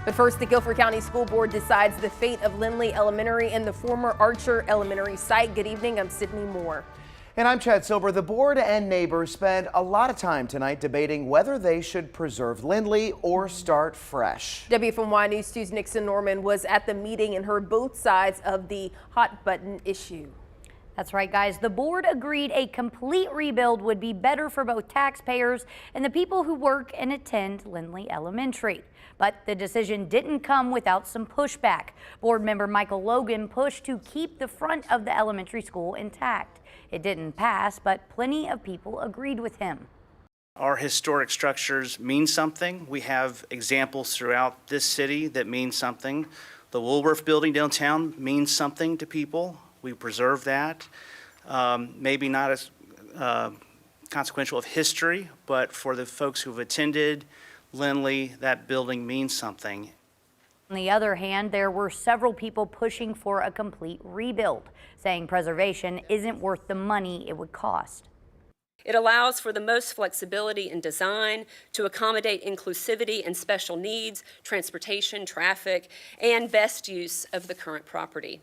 But first, the Guilford County School Board decides the fate of Lindley Elementary and the former Archer Elementary site. Good evening, I'm Sydney Moore. And I'm Chad Silver. The board and neighbors spent a lot of time tonight debating whether they should preserve Lindley or start fresh. WFMY News 2's Nixon Norman was at the meeting and heard both sides of the hot button issue. That's right, guys. The board agreed a complete rebuild would be better for both taxpayers and the people who work and attend Lindley Elementary. But the decision didn't come without some pushback. Board member Michael Logan pushed to keep the front of the elementary school intact. It didn't pass, but plenty of people agreed with him. Our historic structures mean something. We have examples throughout this city that mean something. The Woolworth building downtown means something to people. We preserve that. Maybe not as consequential of history, but for the folks who've attended Lindley, that building means something. On the other hand, there were several people pushing for a complete rebuild, saying preservation isn't worth the money it would cost. It allows for the most flexibility in design to accommodate inclusivity and special needs, transportation, traffic, and best use of the current property.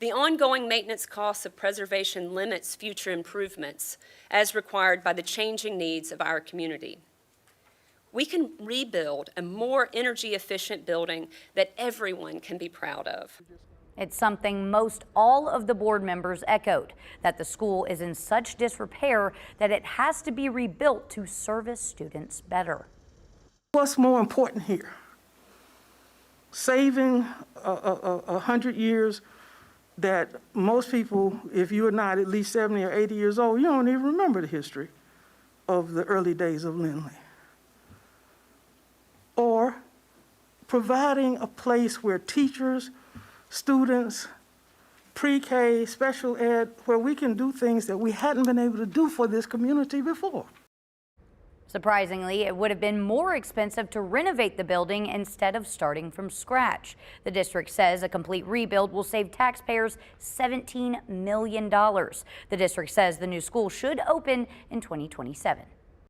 The ongoing maintenance costs of preservation limits future improvements as required by the changing needs of our community. We can rebuild a more energy efficient building that everyone can be proud of. It's something most all of the board members echoed, that the school is in such disrepair that it has to be rebuilt to service students better. What's more important here? Saving 100 years that most people, if you are not at least 70 or 80 years old, you don't even remember the history of the early days of Lindley. Or providing a place where teachers, students, pre-K, special ed, where we can do things that we hadn't been able to do for this community before. Surprisingly, it would have been more expensive to renovate the building instead of starting from scratch. The district says a complete rebuild will save taxpayers $17 million. The district says the new school should open in 2027.